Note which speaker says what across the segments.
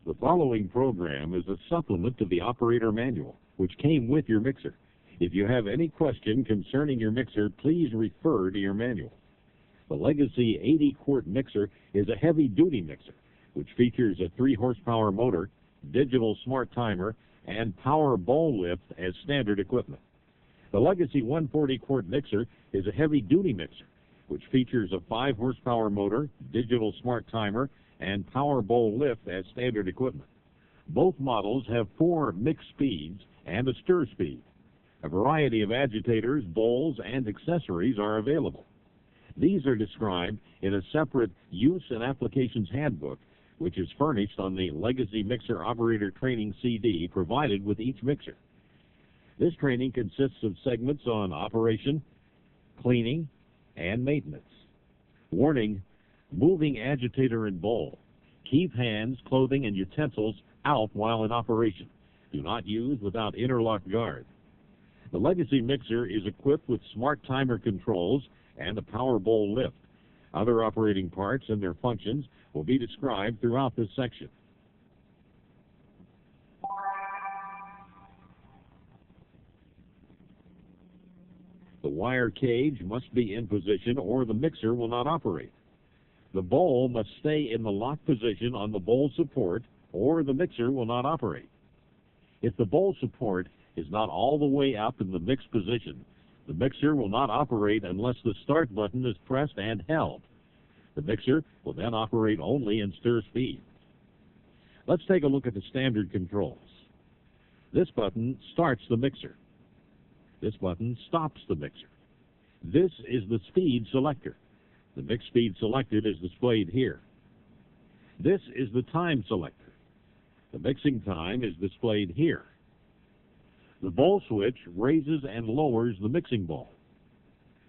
Speaker 1: The following program is a supplement to the operator manual, which came with your mixer. If you have any question concerning your mixer, please refer to your manual. The Legacy 80-quart mixer is a heavy-duty mixer, which features a 3-horsepower motor, digital smart timer, and power bowl lift as standard equipment. The Legacy 140-quart mixer is a heavy-duty mixer, which features a 5-horsepower motor, digital smart timer, and power bowl lift as standard equipment. Both models have 4 mix speeds and a stir speed. A variety of agitators, bowls, and accessories are available. These are described in a separate Use and Applications Handbook, which is furnished on the Legacy Mixer Operator Training CD provided with each mixer. This training consists of segments on operation, cleaning, and maintenance. Warning: moving agitator and bowl. Keep hands, clothing, and utensils out while in operation. Do not use without interlock guard. The Legacy mixer is equipped with smart timer controls and a power bowl lift. Other operating parts and their functions will be described throughout this section. The wire cage must be in position or the mixer will not operate. The bowl must stay in the lock position on the bowl support or the mixer will not operate. If the bowl support is not all the way up in the mix position, the mixer will not operate unless the start button is pressed and held. The mixer will then operate only in stir speed. Let's take a look at the standard controls. This button starts the mixer. This button stops the mixer. This is the speed selector. The mix speed selected is displayed here. This is the time selector. The mixing time is displayed here. The bowl switch raises and lowers the mixing bowl.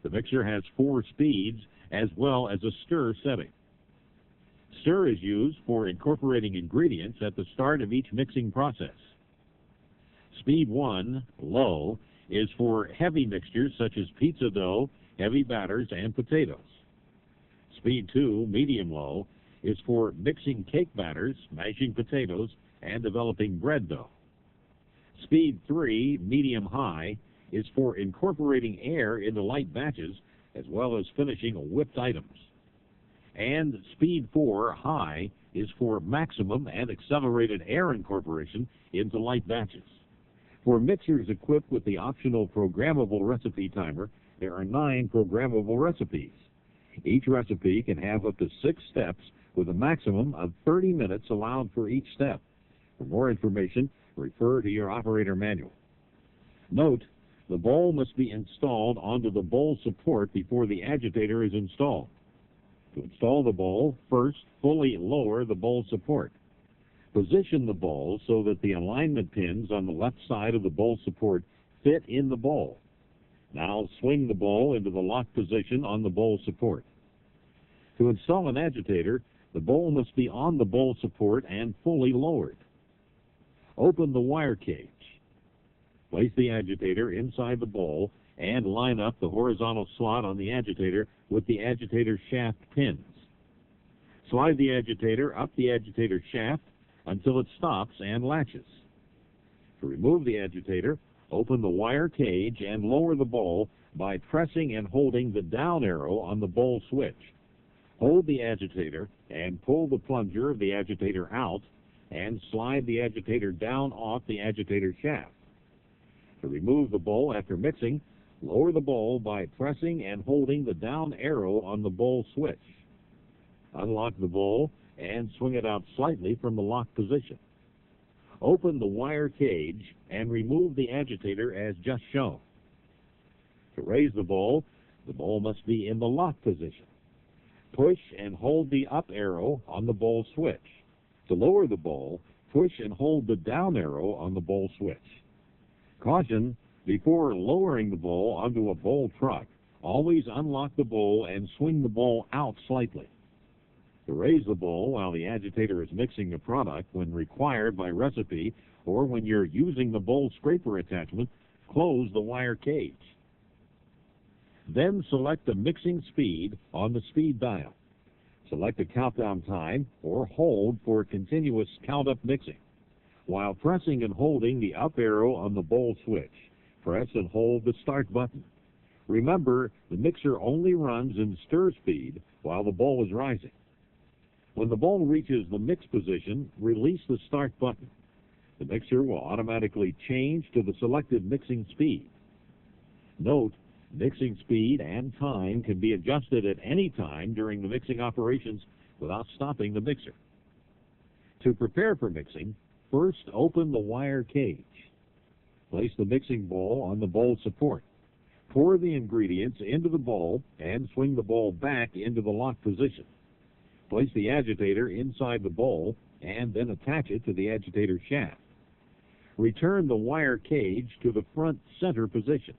Speaker 1: The mixer has 4 speeds as well as a stir setting. Stir is used for incorporating ingredients at the start of each mixing process. Speed 1, low, is for heavy mixtures such as pizza dough, heavy batters, and potatoes. Speed 2, medium-low, is for mixing cake batters, mashing potatoes, and developing bread dough. Speed 3, medium-high, is for incorporating air into light batches as well as finishing whipped items. And Speed 4, high, is for maximum and accelerated air incorporation into light batches. For mixers equipped with the optional programmable recipe timer, there are 9 programmable recipes. Each recipe can have up to 6 steps with a maximum of 30 minutes allowed for each step. For more information, refer to your operator manual. Note: the bowl must be installed onto the bowl support before the agitator is installed. To install the bowl, first fully lower the bowl support. Position the bowl so that the alignment pins on the left side of the bowl support fit in the bowl. Now swing the bowl into the lock position on the bowl support. To install an agitator, the bowl must be on the bowl support and fully lowered. Open the wire cage. Place the agitator inside the bowl and line up the horizontal slot on the agitator with the agitator shaft pins. Slide the agitator up the agitator shaft until it stops and latches. To remove the agitator, open the wire cage and lower the bowl by pressing and holding the down arrow on the bowl switch. Hold the agitator and pull the plunger of the agitator out and slide the agitator down off the agitator shaft. To remove the bowl after mixing, lower the bowl by pressing and holding the down arrow on the bowl switch. Unlock the bowl and swing it out slightly from the lock position. Open the wire cage and remove the agitator as just shown. To raise the bowl must be in the lock position. Push and hold the up arrow on the bowl switch. To lower the bowl, push and hold the down arrow on the bowl switch. Caution: before lowering the bowl onto a bowl truck, always unlock the bowl and swing the bowl out slightly. To raise the bowl while the agitator is mixing a product when required by recipe or when you're using the bowl scraper attachment, close the wire cage. Then select the mixing speed on the speed dial. Select a countdown time or hold for continuous count-up mixing. While pressing and holding the up arrow on the bowl switch, press and hold the start button. Remember, the mixer only runs in stir speed while the bowl is rising. When the bowl reaches the mix position, release the start button. The mixer will automatically change to the selected mixing speed. Note, mixing speed and time can be adjusted at any time during the mixing operations without stopping the mixer. To prepare for mixing, first open the wire cage. Place the mixing bowl on the bowl support. Pour the ingredients into the bowl and swing the bowl back into the lock position. Place the agitator inside the bowl and then attach it to the agitator shaft. Return the wire cage to the front center position.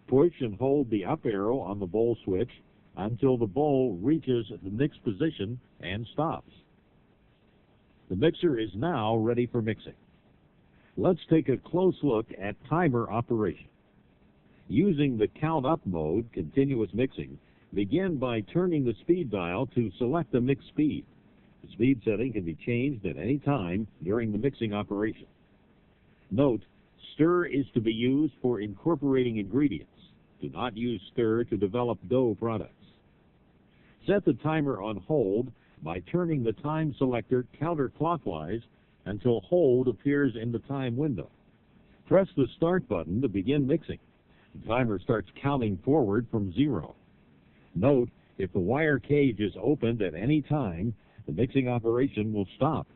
Speaker 1: Push and hold the up arrow on the bowl switch until the bowl reaches the mix position and stops. The mixer is now ready for mixing. Let's take a close look at timer operation. Using the count-up mode, continuous mixing, begin by turning the speed dial to select the mix speed. The speed setting can be changed at any time during the mixing operation. Note, stir is to be used for incorporating ingredients. Do not use stir to develop dough products. Set the timer on hold by turning the time selector counterclockwise until hold appears in the time window. Press the start button to begin mixing. The timer starts counting forward from 0. Note, if the wire cage is opened at any time, the mixing operation will stop.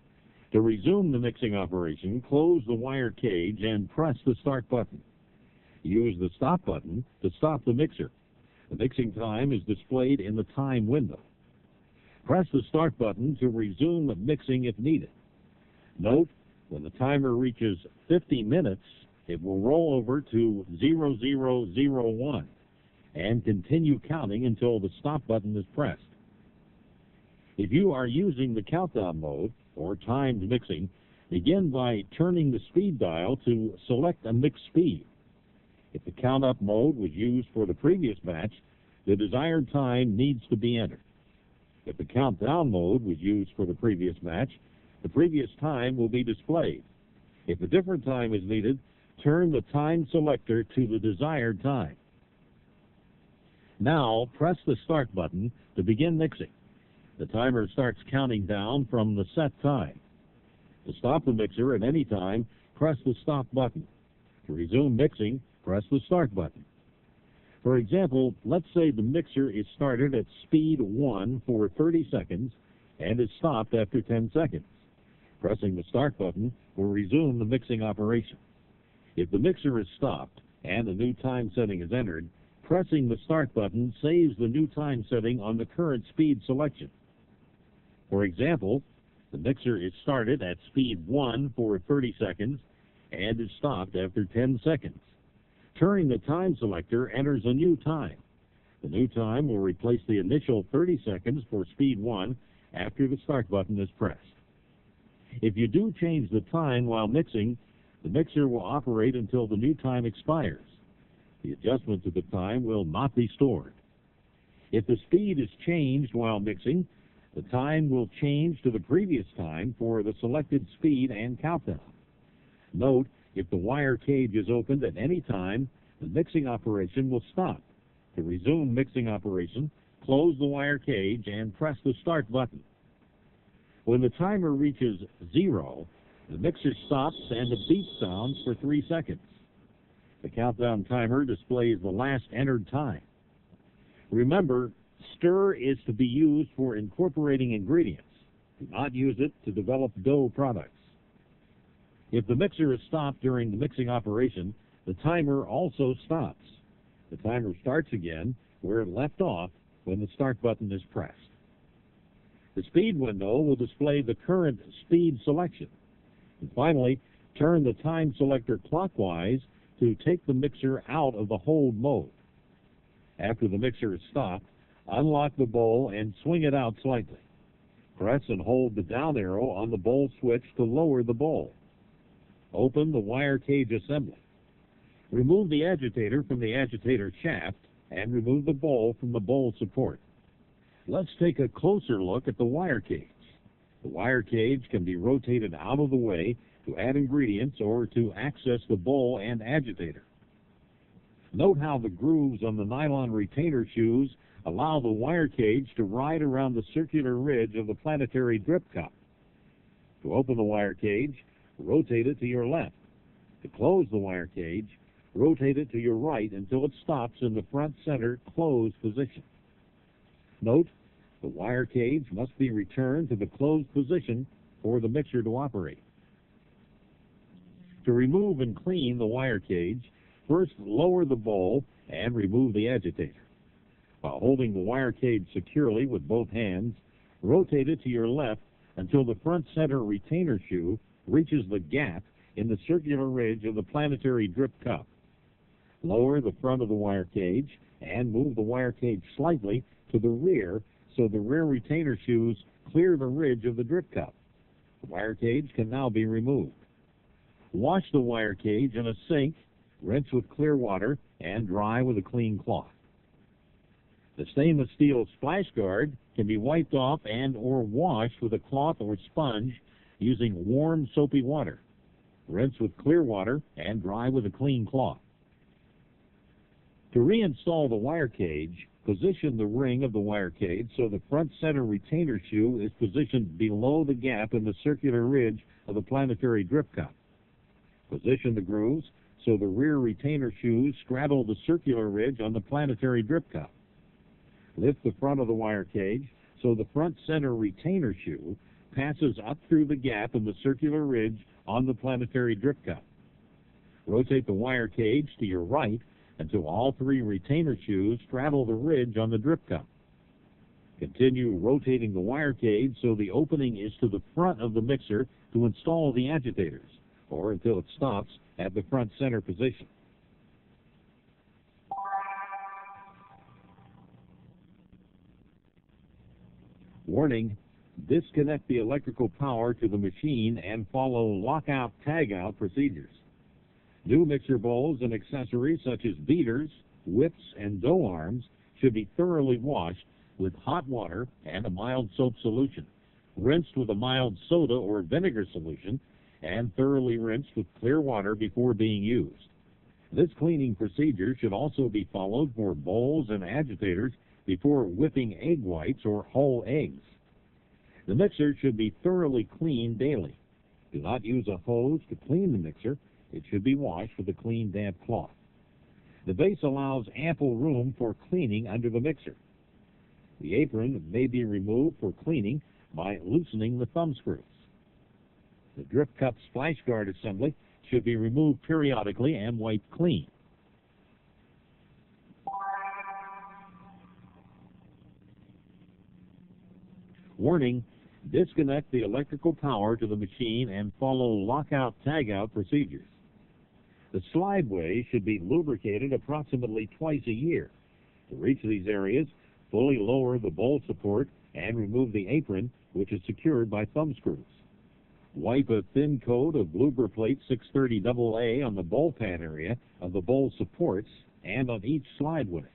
Speaker 1: To resume the mixing operation, close the wire cage and press the start button. Use the stop button to stop the mixer. The mixing time is displayed in the time window. Press the start button to resume mixing if needed. Note, when the timer reaches 50 minutes, it will roll over to 0001 and continue counting until the stop button is pressed. If you are using the countdown mode or timed mixing, begin by turning the speed dial to select a mix speed. If the count-up mode was used for the previous batch, the desired time needs to be entered. If the countdown mode was used for the previous batch, the previous time will be displayed. If a different time is needed, turn the time selector to the desired time. Now, press the start button to begin mixing. The timer starts counting down from the set time. To stop the mixer at any time, press the stop button. To resume mixing, press the start button. For example, let's say the mixer is started at speed 1 for 30 seconds and is stopped after 10 seconds. Pressing the start button will resume the mixing operation. If the mixer is stopped and a new time setting is entered, pressing the start button saves the new time setting on the current speed selection. For example, the mixer is started at speed 1 for 30 seconds and is stopped after 10 seconds. Turning the time selector enters a new time. The new time will replace the initial 30 seconds for speed 1 after the start button is pressed. If you do change the time while mixing, the mixer will operate until the new time expires. The adjustment to the time will not be stored. If the speed is changed while mixing, the time will change to the previous time for the selected speed and countdown. Note, if the wire cage is opened at any time, the mixing operation will stop. To resume mixing operation, close the wire cage and press the start button. When the timer reaches 0, the mixer stops and a beep sounds for 3 seconds. The countdown timer displays the last entered time. Remember, stir is to be used for incorporating ingredients. Do not use it to develop dough products. If the mixer is stopped during the mixing operation, the timer also stops. The timer starts again where it left off when the start button is pressed. The speed window will display the current speed selection. And finally, turn the time selector clockwise to take the mixer out of the hold mode. After the mixer is stopped, unlock the bowl and swing it out slightly. Press and hold the down arrow on the bowl switch to lower the bowl. Open the wire cage assembly. Remove the agitator from the agitator shaft and remove the bowl from the bowl support. Let's take a closer look at the wire cage. The wire cage can be rotated out of the way to add ingredients or to access the bowl and agitator. Note how the grooves on the nylon retainer shoes allow the wire cage to ride around the circular ridge of the planetary drip cup. To open the wire cage, rotate it to your left. To close the wire cage, rotate it to your right until it stops in the front center closed position. Note, the wire cage must be returned to the closed position for the mixer to operate. To remove and clean the wire cage, first lower the bowl and remove the agitator. While holding the wire cage securely with both hands, rotate it to your left until the front center retainer shoe reaches the gap in the circular ridge of the planetary drip cup. Lower the front of the wire cage and move the wire cage slightly to the rear so the rear retainer shoes clear the ridge of the drip cup. The wire cage can now be removed. Wash the wire cage in a sink, rinse with clear water, and dry with a clean cloth. The stainless steel splash guard can be wiped off and or washed with a cloth or sponge using warm soapy water. Rinse with clear water and dry with a clean cloth. To reinstall the wire cage, position the ring of the wire cage so the front center retainer shoe is positioned below the gap in the circular ridge of the planetary drip cup. Position the grooves so the rear retainer shoes straddle the circular ridge on the planetary drip cup. Lift the front of the wire cage so the front center retainer shoe passes up through the gap in the circular ridge on the planetary drip cup. Rotate the wire cage to your right until all three retainer shoes straddle the ridge on the drip cup. Continue rotating the wire cage so the opening is to the front of the mixer to install the agitators, or until it stops at the front center position. Warning, disconnect the electrical power to the machine and follow lockout-tagout procedures. New mixer bowls and accessories such as beaters, whips, and dough arms should be thoroughly washed with hot water and a mild soap solution, rinsed with a mild soda or vinegar solution, and thoroughly rinsed with clear water before being used. This cleaning procedure should also be followed for bowls and agitators before whipping egg whites or whole eggs. The mixer should be thoroughly cleaned daily. Do not use a hose to clean the mixer. It should be washed with a clean, damp cloth. The base allows ample room for cleaning under the mixer. The apron may be removed for cleaning by loosening the thumb screws. The drip cup splash guard assembly should be removed periodically and wiped clean. Warning, disconnect the electrical power to the machine and follow lockout-tagout procedures. The slideway should be lubricated approximately twice a year. To reach these areas, fully lower the bowl support and remove the apron, which is secured by thumb screws. Wipe a thin coat of Blooper Plate 630 AA on the bowl pan area of the bowl supports and on each slideway.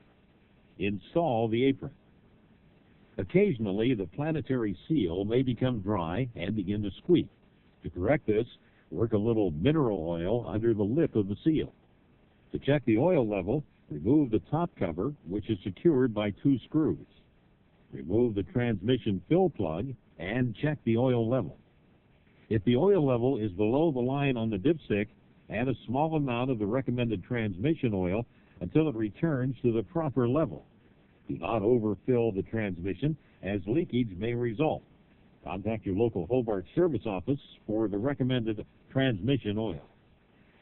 Speaker 1: Install the apron. Occasionally, the planetary seal may become dry and begin to squeak. To correct this, work a little mineral oil under the lip of the seal. To check the oil level, remove the top cover, which is secured by two screws. Remove the transmission fill plug and check the oil level. If the oil level is below the line on the dipstick, add a small amount of the recommended transmission oil until it returns to the proper level. Do not overfill the transmission, as leakage may result. Contact your local HOBART service office for the recommended transmission oil.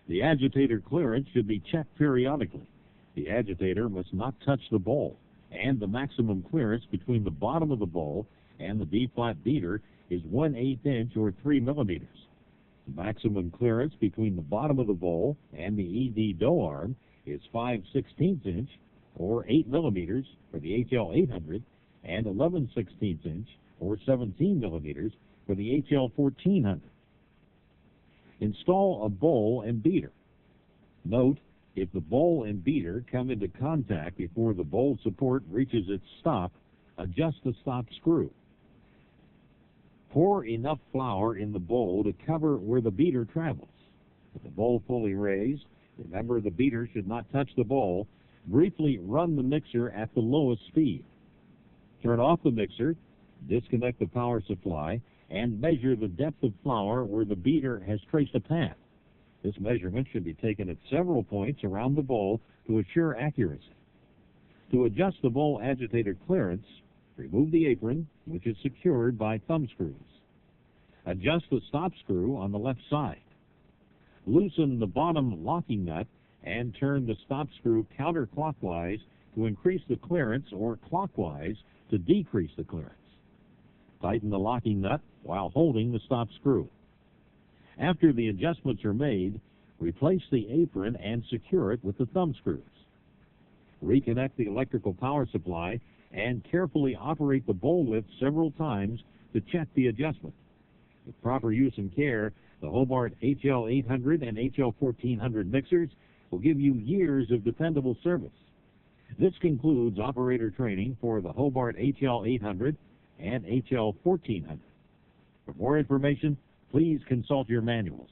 Speaker 1: The agitator clearance should be checked periodically. The agitator must not touch the bowl, and the maximum clearance between the bottom of the bowl and the B-flat beater is 1/8 inch or 3 millimeters. The maximum clearance between the bottom of the bowl and the ED dough arm is 5/16 inch or 8 millimeters for the HL800 and 11/16 inch or 17 millimeters for the HL1400. Install a bowl and beater. Note, if the bowl and beater come into contact before the bowl support reaches its stop, Adjust the stop screw. Pour enough flour in the bowl to cover where the beater travels. With the bowl fully raised, remember the beater should not touch the bowl. Briefly run the mixer at the lowest speed. Turn off the mixer, disconnect the power supply, and measure the depth of flour where the beater has traced a path. This measurement should be taken at several points around the bowl to assure accuracy. To adjust the bowl agitator clearance, remove the apron, which is secured by thumb screws. Adjust the stop screw on the left side. Loosen the bottom locking nut and turn the stop screw counterclockwise to increase the clearance or clockwise to decrease the clearance. Tighten the locking nut while holding the stop screw. After the adjustments are made, replace the apron and secure it with the thumb screws. Reconnect the electrical power supply and carefully operate the bowl lift several times to check the adjustment. With proper use and care, the HOBART HL800 and HL1400 mixers will give you years of dependable service. This concludes operator training for the HOBART HL800 and HL1400. For more information, please consult your manuals.